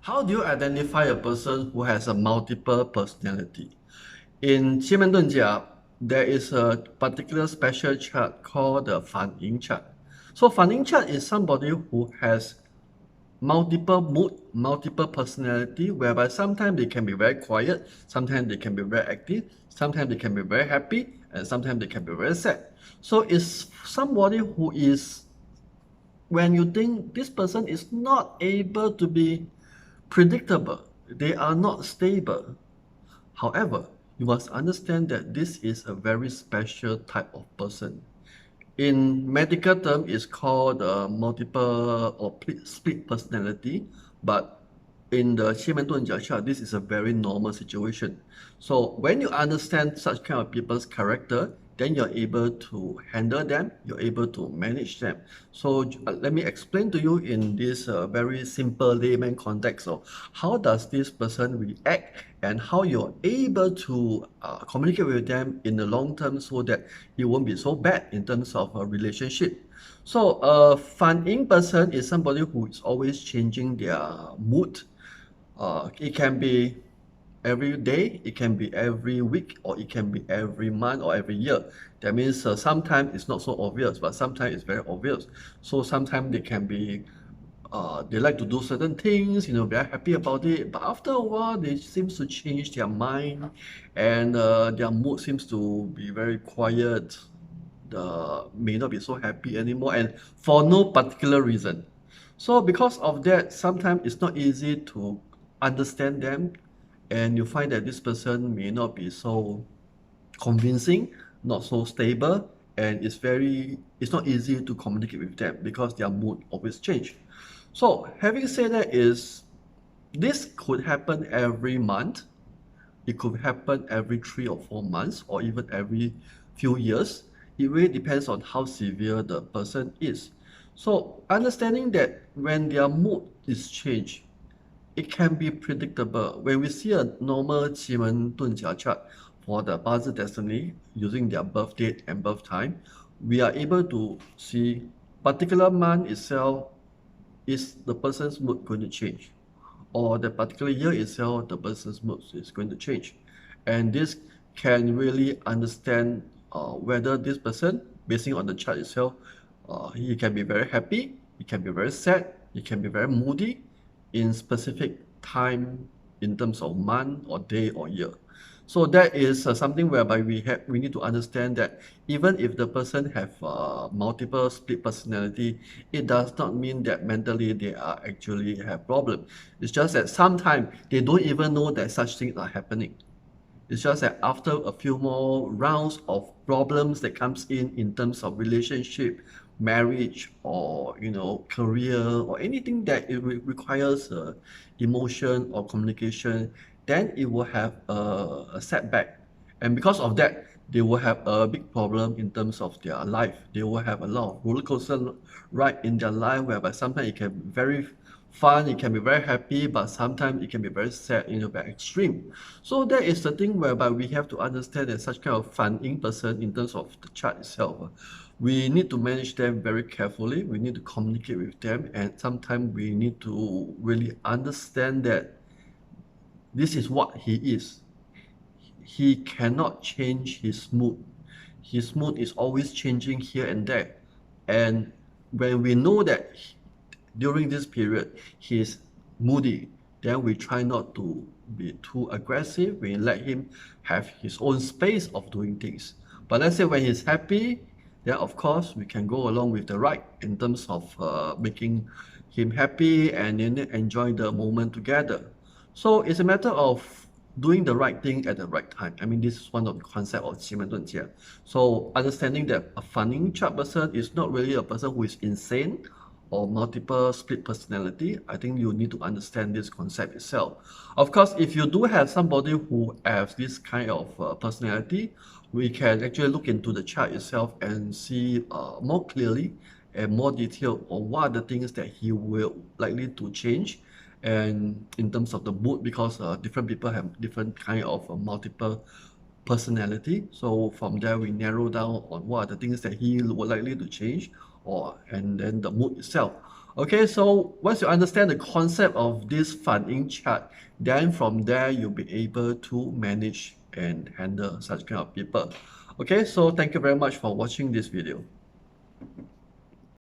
How do you identify a person who has a multiple personality? In 奇门遁甲, there is a particular special chart called the Fanying chart. So Fanying chart is somebody who has multiple mood, multiple personality, whereby sometimes they can be very quiet, sometimes they can be very active, sometimes they can be very happy, and sometimes they can be very sad. So it's somebody who is, when you think this person is not able to be predictable, they are not stable. However, you must understand that this is a very special type of person. In medical term, it's called multiple or split personality, but in the 奇门遁甲 chart, this is a very normal situation. So when you understand such kind of people's character, then you're able to handle them, you're able to manage them. So let me explain to you in this very simple layman context of how does this person react and how you're able to communicate with them in the long term so that it won't be so bad in terms of a relationship. So a Fanying person is somebody who is always changing their mood. It can be every day, it can be every week, or it can be every month or every year. That means sometimes it's not so obvious, but sometimes it's very obvious. So sometimes they can be, they like to do certain things, very happy about it. But after a while, they seem to change their mind, and their mood seems to be very quiet. May not be so happy anymore, and for no particular reason. So because of that, sometimes it's not easy to understand them, and you find that this person may not be so convincing, not so stable, and it's not easy to communicate with them because their mood always change. So having said that, is this could happen every month, it could happen every 3 or 4 months, or even every few years. It really depends on how severe the person is. So understanding that when their mood is changed, it can be predictable. When we see a normal 奇门遁甲 chart for the Bazi destiny using their birth date and birth time, we are able to see particular month itself, is the person's mood going to change, or the particular year itself, the person's mood is going to change. And this can really understand whether this person, basing on the chart itself, he can be very happy, he can be very sad, he can be very moody in specific time in terms of month or day or year. So that is something whereby we need to understand that even if the person have multiple split personality, it does not mean that mentally they are actually have problem. It's just that sometimes they don't even know that such things are happening. It's just that after a few more rounds of problems that comes in terms of relationship, marriage, or career, or anything that it requires emotion or communication, then it will have a setback, and because of that, they will have a big problem in terms of their life. They will have a lot of roller coaster ride in their life, whereby sometimes it can be very fun, it can be very happy, but sometimes it can be very sad, very extreme. So that is the thing whereby we have to understand that such kind of Fanying person in terms of the chart itself, we need to manage them very carefully. We need to communicate with them, and sometimes we need to really understand that this is what he is. He cannot change his mood. His mood is always changing here and there. And when we know that during this period he is moody, then we try not to be too aggressive. We let him have his own space of doing things. But let's say when he's happy, then of course we can go along with the ride in terms of making him happy and then enjoy the moment together. So it's a matter of doing the right thing at the right time. I mean, this is one of the concept of 奇门遁甲. So understanding that a Fanying chart person is not really a person who is insane or multiple split personality. I think you need to understand this concept itself. Of course, if you do have somebody who has this kind of personality, we can actually look into the chart itself and see more clearly and more detailed on what are the things that he will likely to change, and in terms of the mood, because different people have different kind of multiple personality. So from there we narrow down on what are the things that he would likely to change, and then the mood itself. Okay, so once you understand the concept of this Fanying chart, then from there you'll be able to manage and handle such kind of people. Okay, so thank you very much for watching this video.